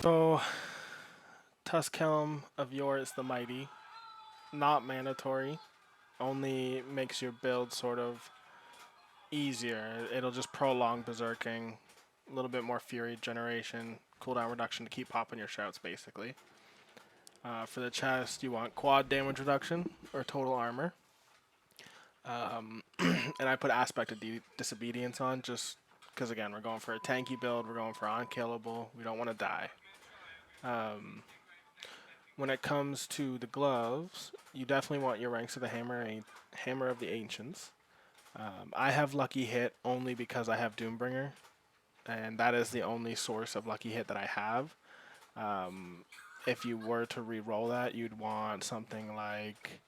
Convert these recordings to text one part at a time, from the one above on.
So, Tuskelm of yours the Mighty, not mandatory, only makes your build sort of easier. It'll just prolong berserking, a little bit more fury generation, cooldown reduction to keep popping your shouts basically. For the chest, you want quad damage reduction or total armor. And I put aspect of disobedience on just because, again, we're going for a tanky build, we're going for unkillable, we don't want to die. When it comes to the gloves, you definitely want your Ranks of the Hammer of the Ancients. I have Lucky Hit only because I have Doombringer, and that is the only source of Lucky Hit that I have. If you were to re-roll that, you'd want something like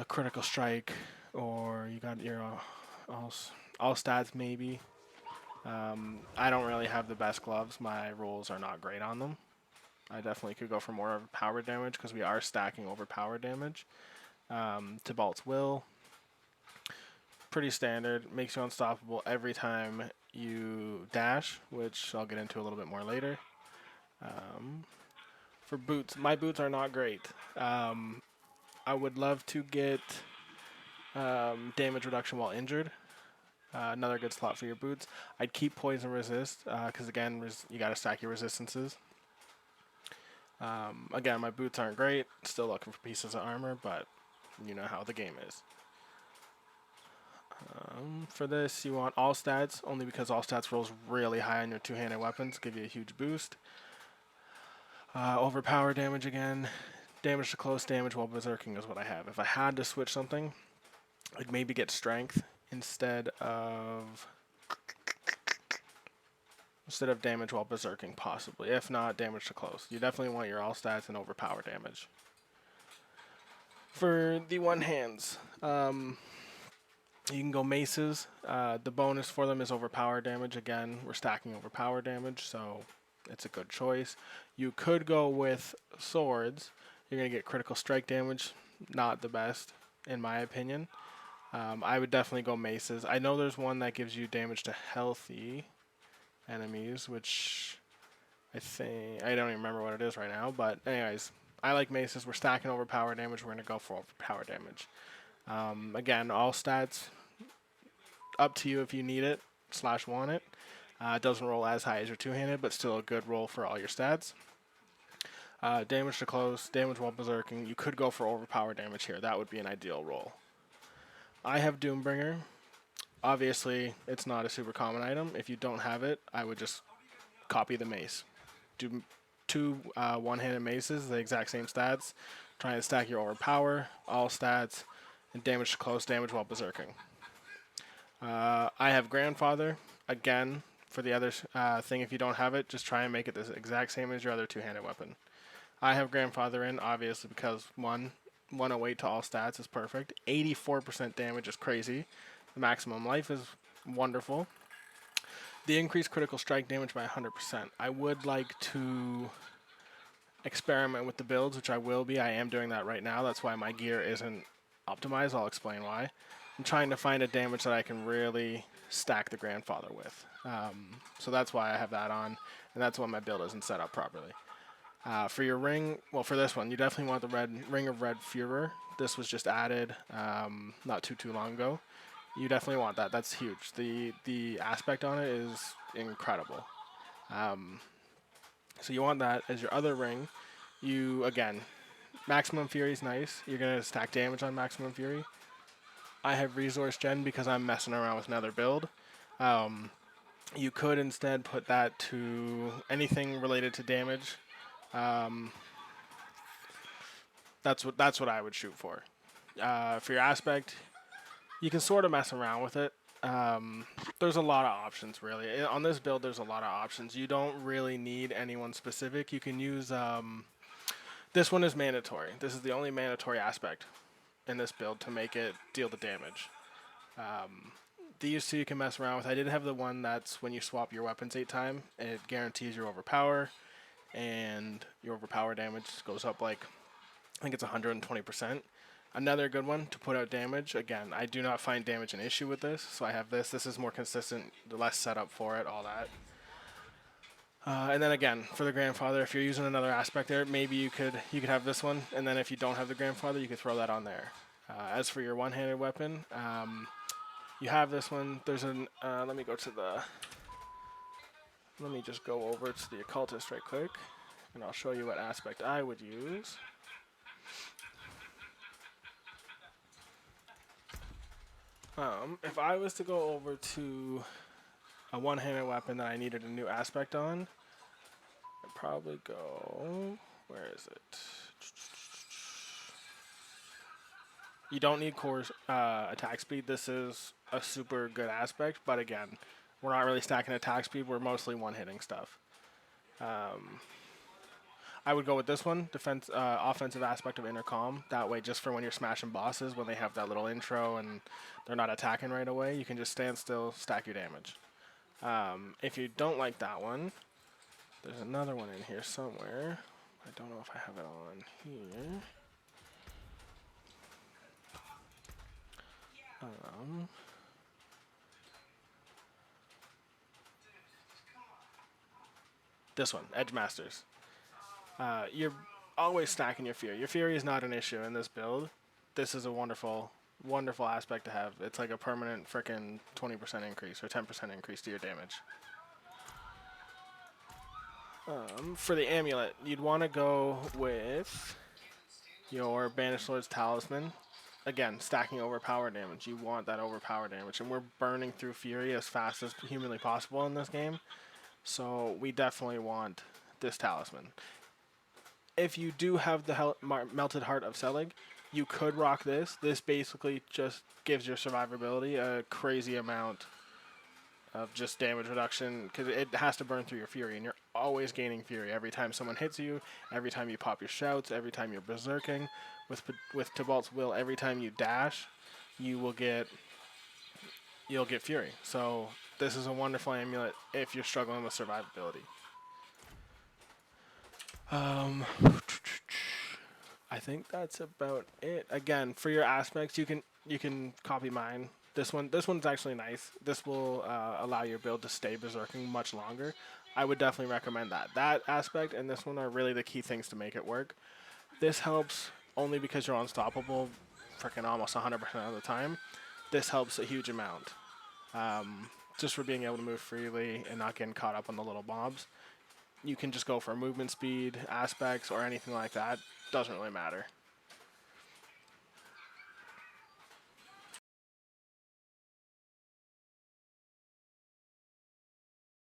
Critical Strike, or you got your all stats maybe. I don't really have the best gloves. My rolls are not great on them. I definitely could go for more of power damage because we are stacking over power damage. Tibalt's Will, pretty standard, makes you unstoppable every time you dash, which I'll get into a little bit more later. For boots, my boots are not great. I would love to get damage reduction while injured. Another good slot for your boots. I'd keep poison resist because again, you got to stack your resistances. Again, my boots aren't great. Still looking for pieces of armor, but you know how the game is. For this, you want all stats, only because all stats rolls really high on your two-handed weapons, give you a huge boost. Overpower damage again. Damage to close damage while berserking is what I have. If I had to switch something, I'd maybe get strength instead of damage while berserking, possibly. If not, damage to close. You definitely want your all stats and overpower damage. For the one hands, you can go maces. The bonus for them is overpower damage. Again, we're stacking overpower damage, so it's a good choice. You could go with swords. You're going to get critical strike damage. Not the best, in my opinion. I would definitely go maces. I know there's one that gives you damage to healthy enemies, which I don't even remember what it is right now. But anyways, I like maces. We're stacking overpower damage. We're going to go for overpower damage. Again, all stats, up to you if you need it / want it. It doesn't roll as high as your two-handed, but still a good roll for all your stats. Damage to close, damage while berserking. You could go for overpower damage here. That would be an ideal roll. I have Doombringer. Obviously, it's not a super common item. If you don't have it, I would just copy the mace. Do two one-handed maces, the exact same stats. Try and stack your overpower, all stats, and damage to close, damage while berserking. I have Grandfather. Again, for the other thing, if you don't have it, just try and make it the exact same as your other two-handed weapon. I have Grandfather in, obviously, because 108 to all stats is perfect. 84% damage is crazy. The maximum life is wonderful. The increased critical strike damage by 100%. I would like to experiment with the builds, which I will be. I am doing that right now. That's why my gear isn't optimized. I'll explain why. I'm trying to find a damage that I can really stack the Grandfather with. So that's why I have that on, and that's why my build isn't set up properly. For your ring, well, for this one, you definitely want the Ring of Red Furor. This was just added not too long ago. You definitely want that. That's huge. The aspect on it is incredible. So you want that as your other ring. You, again, Maximum Fury is nice. You're going to stack damage on Maximum Fury. I have Resource Gen because I'm messing around with another build. You could instead put that to anything related to damage. That's what I would shoot for. For your aspect, you can sort of mess around with it. There's a lot of options, really. On this build, there's a lot of options. You don't really need anyone specific. You can use... this one is mandatory. This is the only mandatory aspect in this build to make it deal the damage. These two you can mess around with. I did have the one that's when you swap your weapons 8 times, it guarantees your overpower, and your overpower damage goes up like, I think it's 120%. Another good one to put out damage. Again, I do not find damage an issue with this, so I have this. This is more consistent, less setup for it, all that. And then again, for the grandfather, if you're using another aspect there, maybe you could have this one, and then if you don't have the grandfather, you could throw that on there. As for your one-handed weapon, you have this one. There's an let me go to the. Let me just go over to the occultist right quick, and I'll show you what aspect I would use. If I was to go over to a one-handed weapon that I needed a new aspect on, I'd probably go. Where is it? You don't need core attack speed. This is a super good aspect, but again, we're not really stacking attack speed. We're mostly one-hitting stuff. I would go with this one, offensive aspect of intercom. That way, just for when you're smashing bosses, when they have that little intro and they're not attacking right away, you can just stand still, stack your damage. If you don't like that one, there's another one in here somewhere. I don't know if I have it on here. This one, Edge Masters. You're always stacking your Fury. Your Fury is not an issue in this build. This is a wonderful, wonderful aspect to have. It's like a permanent frickin' 20% increase or 10% increase to your damage. For the amulet, you'd want to go with your Banished Lord's Talisman. Again, stacking overpower damage. You want that overpower damage, and we're burning through Fury as fast as humanly possible in this game. So we definitely want this talisman. If you do have the Melted Heart of Selig, you could rock this. This basically just gives your survivability a crazy amount of just damage reduction, because it has to burn through your Fury, and you're always gaining Fury every time someone hits you, every time you pop your shouts, every time you're berserking. With Tybalt's Will, every time you dash, you'll get Fury. So this is a wonderful amulet if you're struggling with survivability. I think that's about it. Again, for your aspects, you can copy mine. This one's actually nice. This will allow your build to stay berserking much longer. I would definitely recommend that. That aspect and this one are really the key things to make it work. This helps only because you're unstoppable freaking almost 100% of the time. This helps a huge amount. Just for being able to move freely and not getting caught up on the little mobs. You can just go for movement speed, aspects, or anything like that. Doesn't really matter.